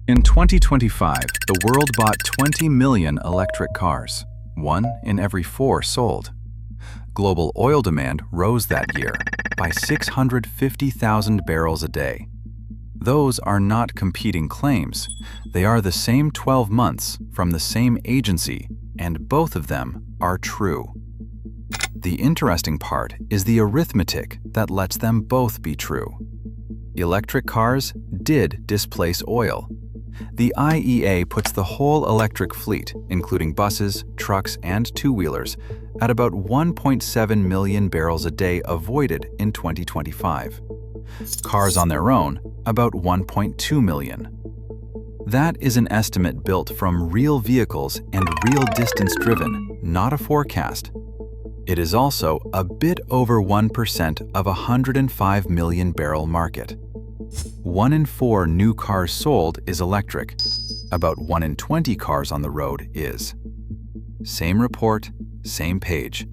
In 2025, the world bought 20 million electric cars, 1 in every 4 sold. Global oil demand rose that year by 650,000 barrels a day. Those are not competing claims. They are the same 12 months from the same agency, and both of them are true. The interesting part is the arithmetic that lets them both be true. Electric cars did displace oil. The IEA puts the whole electric fleet, including buses, trucks, and two-wheelers, at about 1.7 million barrels a day avoided in 2025. Cars on their own, about 1.2 million. That is an estimate built from real vehicles and real distance driven, not a forecast. It is also a bit over 1% of a 105 million barrel market. 1 in 4 new cars sold is electric. About 1 in 20 cars on the road is. Same report, same page.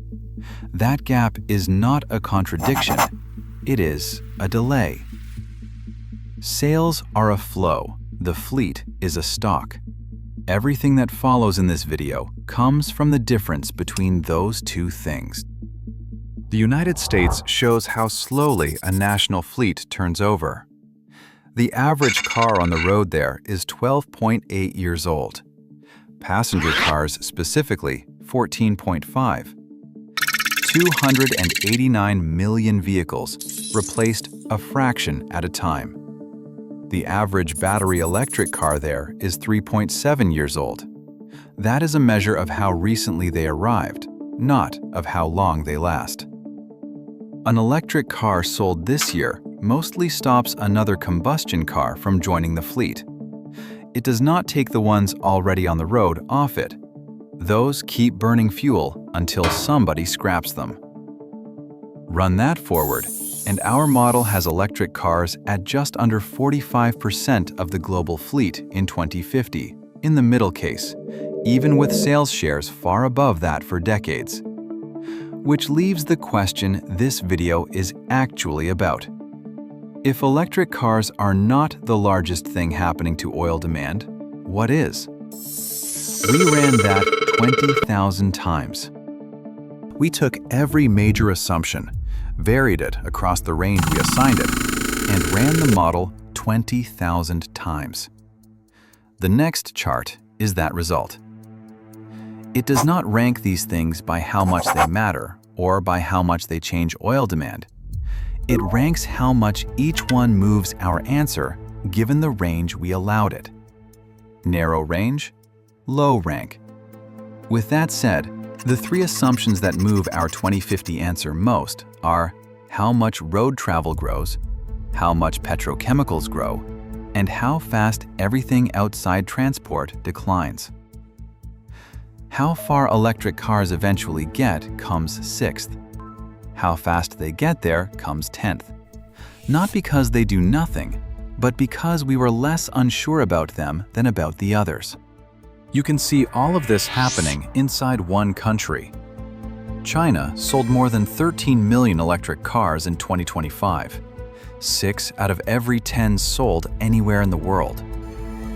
That gap is not a contradiction. It is a delay. Sales are a flow. The fleet is a stock. Everything that follows in this video comes from the difference between those two things. The United States shows how slowly a national fleet turns over. The average car on the road there is 12.8 years old. Passenger cars specifically, 14.5. 289 million vehicles, replaced a fraction at a time. The average battery electric car there is 3.7 years old. That is a measure of how recently they arrived, not of how long they last. An electric car sold this year mostly stops another combustion car from joining the fleet. It does not take the ones already on the road off it. Those keep burning fuel until somebody scraps them. Run that forward, and our model has electric cars at just under 45% of the global fleet in 2050, in the middle case, even with sales shares far above that for decades. Which leaves the question this video is actually about. If electric cars are not the largest thing happening to oil demand, what is? We ran that 20,000 times. We took every major assumption, varied it across the range we assigned it, and ran the model 20,000 times. The next chart is that result. It does not rank these things by how much they matter or by how much they change oil demand. It ranks how much each one moves our answer given the range we allowed it. Narrow range, low rank. With that said, the 3 assumptions that move our 2050 answer most are how much road travel grows, how much petrochemicals grow, and how fast everything outside transport declines. How far electric cars eventually get comes 6th. How fast they get there comes 10th. Not because they do nothing, but because we were less unsure about them than about the others. You can see all of this happening inside one country. China sold more than 13 million electric cars in 2025. 6 out of every 10 sold anywhere in the world.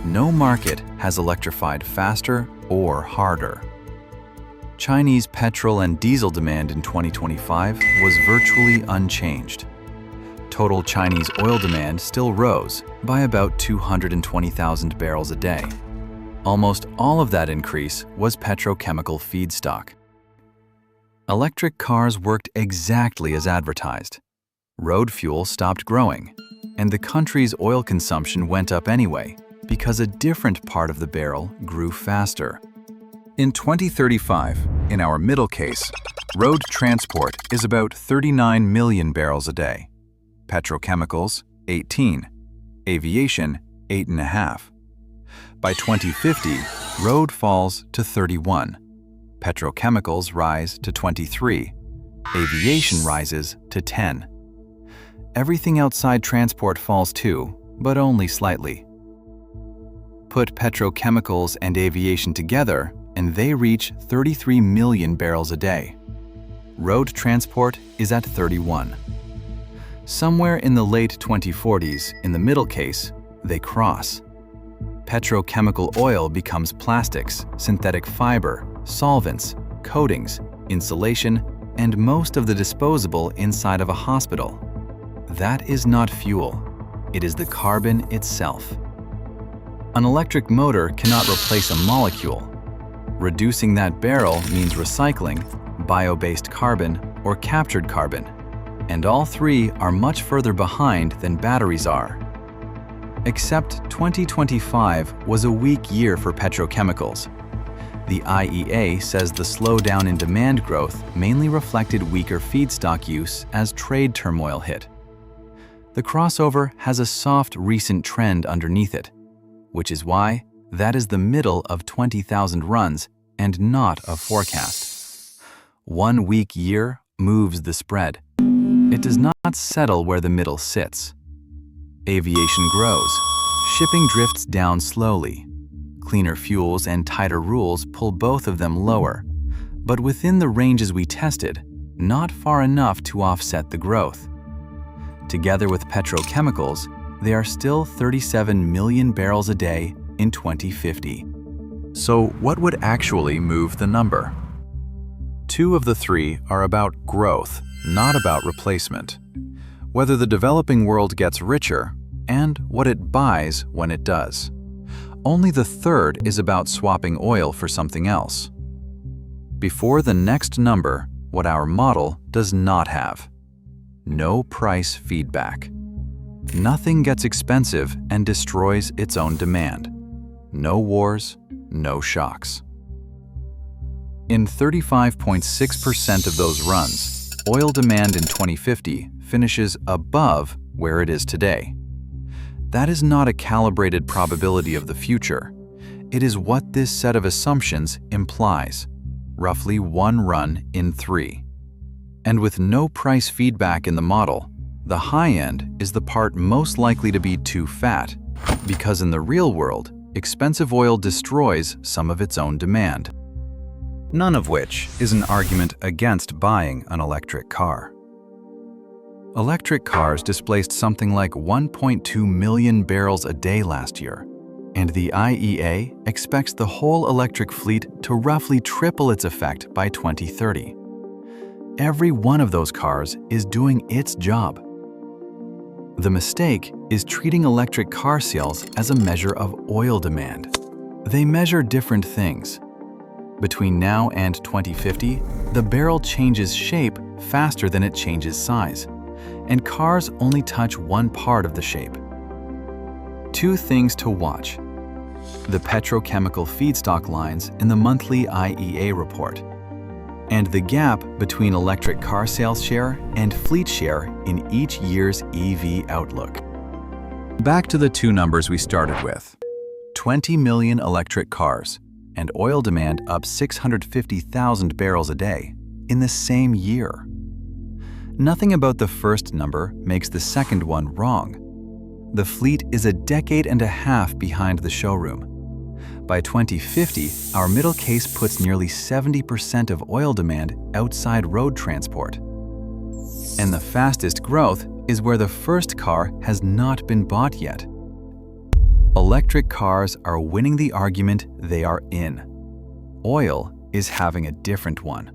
No market has electrified faster or harder. Chinese petrol and diesel demand in 2025 was virtually unchanged. Total Chinese oil demand still rose by about 220,000 barrels a day. Almost all of that increase was petrochemical feedstock. Electric cars worked exactly as advertised. Road fuel stopped growing, and the country's oil consumption went up anyway because a different part of the barrel grew faster. In 2035, in our middle case, road transport is about 39 million barrels a day. Petrochemicals, 18. Aviation, 8.5. By 2050, road falls to 31. Petrochemicals rise to 23. Aviation rises to 10. Everything outside transport falls too, but only slightly. Put petrochemicals and aviation together, and they reach 33 million barrels a day. Road transport is at 31. Somewhere in the late 2040s, in the middle case, they cross. Petrochemical oil becomes plastics, synthetic fiber, solvents, coatings, insulation, and most of the disposable inside of a hospital. That is not fuel. It is the carbon itself. An electric motor cannot replace a molecule. Reducing that barrel means recycling, bio-based carbon, or captured carbon, and all three are much further behind than batteries are. Except 2025 was a weak year for petrochemicals. The IEA says the slowdown in demand growth mainly reflected weaker feedstock use as trade turmoil hit. The crossover has a soft recent trend underneath it, which is why that is the middle of 20,000 runs and not a forecast. One weak year moves the spread. It does not settle where the middle sits. Aviation grows. Shipping drifts down slowly. Cleaner fuels and tighter rules pull both of them lower, but within the ranges we tested, not far enough to offset the growth. Together with petrochemicals, they are still 37 million barrels a day in 2050. So what would actually move the number? Two of the three are about growth, not about replacement. Whether the developing world gets richer and what it buys when it does. Only the third is about swapping oil for something else. Before the next number, what our model does not have. No price feedback. Nothing gets expensive and destroys its own demand. No wars, no shocks. In 35.6% of those runs, oil demand in 2050 finishes above where it is today. That is not a calibrated probability of the future. It is what this set of assumptions implies, roughly 1 run in 3. And with no price feedback in the model, the high end is the part most likely to be too fat, because in the real world, expensive oil destroys some of its own demand. None of which is an argument against buying an electric car. Electric cars displaced something like 1.2 million barrels a day last year, and the IEA expects the whole electric fleet to roughly triple its effect by 2030. Every one of those cars is doing its job. The mistake is treating electric car sales as a measure of oil demand. They measure different things. Between now and 2050, the barrel changes shape faster than it changes size, and cars only touch one part of the shape. Two things to watch: the petrochemical feedstock lines in the monthly IEA report, and the gap between electric car sales share and fleet share in each year's EV outlook. Back to the two numbers we started with. 20 million electric cars and oil demand up 650,000 barrels a day in the same year. Nothing about the first number makes the second one wrong. The fleet is a decade and a half behind the showroom. By 2050, our middle case puts nearly 70% of oil demand outside road transport. And the fastest growth is where the first car has not been bought yet. Electric cars are winning the argument they are in. Oil is having a different one.